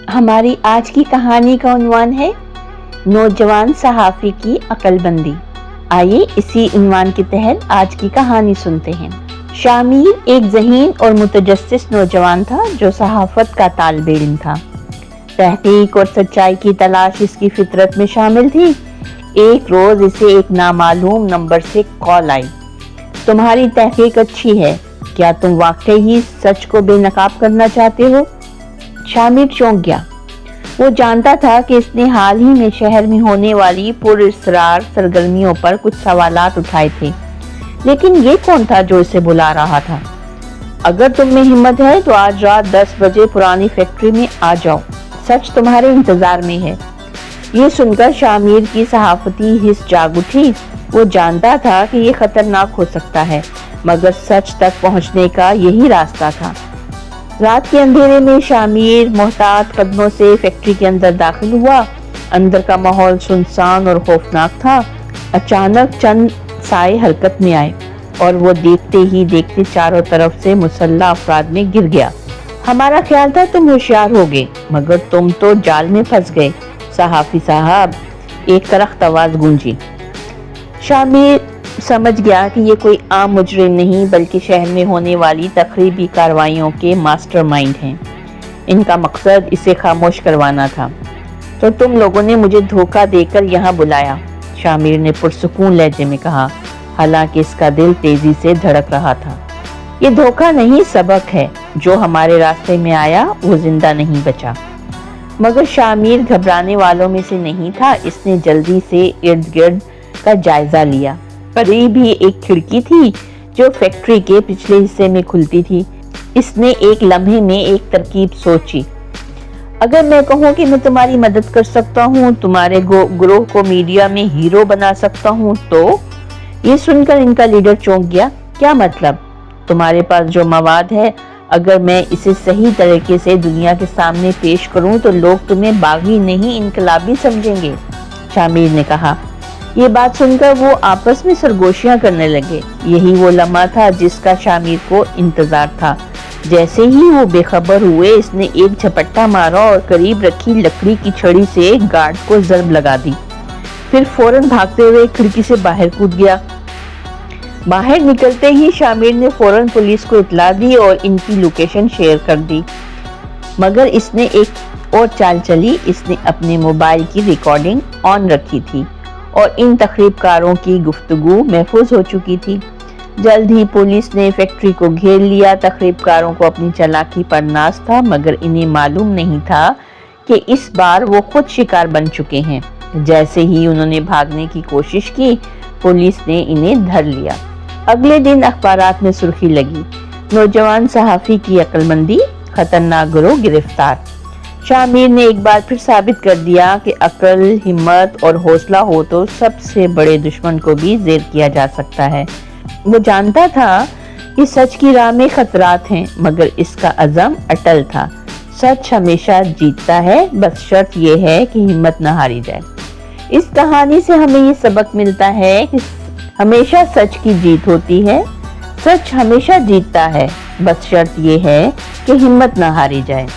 हमारी आज की कहानी का उन्वान है नौजवान सहाफी की अक्लमंदी। आइए इसी उन्वान के तहत आज की कहानी सुनते हैं। शामिर एक ज़हीन और मुतजस्सिस नौजवान था जो सहाफत का तालिब इल्म था। तहकीक और सच्चाई की तलाश इसकी फितरत में शामिल थी। एक रोज इसे एक नामालूम नंबर से कॉल आई। तुम्हारी तहकीक अच्छी है, क्या तुम वाकई ही सच को बेनकाब करना चाहते हो? शामिर चौंक गया। वो जानता था कि इसने हाल ही में शहर में होने वाली पुरअसरार सरगर्मियों पर कुछ सवालात उठाए थे, लेकिन ये कौन था जो इसे बुला रहा था? अगर तुम में हिम्मत है तो आज रात 10 बजे पुरानी फैक्ट्री में आ जाओ, सच तुम्हारे इंतजार में है। ये सुनकर शामिर की सहाफती हिस्स जाग उठी। वो जानता था कि ये खतरनाक हो सकता है, मगर सच तक पहुंचने का यही रास्ता था। रात के अंधेरे में शामिर मोहतात कदमों से फैक्ट्री के अंदर दाखिल हुआ। अंदर का माहौल सुनसान और खौफनाक था। अचानक चंद साए हरकत में आए और वो देखते ही देखते चारों तरफ से मुसल्लह अफराद में गिर गया। हमारा ख्याल था तुम होशियार होगे, मगर तुम तो जाल में फंस गए सहाफी साहब, एक तरख्त आवाज गूंजी। शामिर समझ गया कि ये कोई आम मुजरिम नहीं बल्कि शहर में होने वाली तखरीबी कार्रवाइयों के मास्टरमाइंड हैं। इनका मकसद इसे खामोश करवाना था। तो तुम लोगों ने मुझे धोखा देकर यहाँ बुलाया, शामिर ने पुरसुकून लहजे में कहा, हालांकि इसका दिल तेजी से धड़क रहा था। ये धोखा नहीं, सबक है। जो हमारे रास्ते में आया वो जिंदा नहीं बचा। मगर शामिर घबराने वालों में से नहीं था। इसने जल्दी से इर्द गिर्द का जायजा लिया। करीब ही एक खिड़की थी जो फैक्ट्री के पिछले हिस्से में खुलती थी। इसने एक लम्हे में एक तरकीब सोची। अगर मैं कहूँ कि मैं तुम्हारी मदद कर सकता हूँ, तुम्हारे ग्रोह को मीडिया में हीरो बना सकता हूँ, तो ये सुनकर इनका लीडर चौंक गया। क्या मतलब? तुम्हारे पास जो मवाद है, अगर मैं इसे सही तरीके से दुनिया के सामने पेश करूं तो लोग तुम्हें बागी नहीं इनकलाबी समझेंगे, शामिर ने कहा। ये बात सुनकर वो आपस में सरगोशियां करने लगे। यही वो लम्हा था जिसका शामिर को इंतजार था। जैसे ही वो बेखबर हुए, इसने एक झपट्टा मारा और करीब रखी लकड़ी की छड़ी से गार्ड को जर्ब लगा दी। फिर फौरन भागते हुए खिड़की से बाहर कूद गया। बाहर निकलते ही शामिर ने फौरन पुलिस को इत्तला दी और इनकी लोकेशन शेयर कर दी। मगर इसने एक और चाल चली। इसने अपने मोबाइल की रिकॉर्डिंग ऑन रखी थी और इन तखरीबकारों की गुफ्तगू महफूज हो चुकी थी। जल्द ही पुलिस ने फैक्ट्री को घेर लिया। तखरीबकारों को अपनी चालाकी पर नाज था, मगर इन्हें मालूम नहीं था कि इस बार वो खुद शिकार बन चुके हैं। जैसे ही उन्होंने भागने की कोशिश की, पुलिस ने इन्हें धर लिया। अगले दिन अखबारात में सुर्खी लगी, नौजवान सहाफी की अक्लमंदी, खतरनाक गिरोह गिरफ्तार। शामिर ने एक बार फिर साबित कर दिया कि अक्ल, हिम्मत और हौसला हो तो सबसे बड़े दुश्मन को भी ज़ेर किया जा सकता है। वो जानता था कि सच की राह में खतरात हैं, मगर इसका अज़म अटल था। सच हमेशा जीतता है, बस शर्त यह है कि हिम्मत न हारी जाए। इस कहानी से हमें ये सबक मिलता है कि हमेशा सच की जीत होती है। सच हमेशा जीतता है, बस शर्त ये है कि हिम्मत न हारी जाए।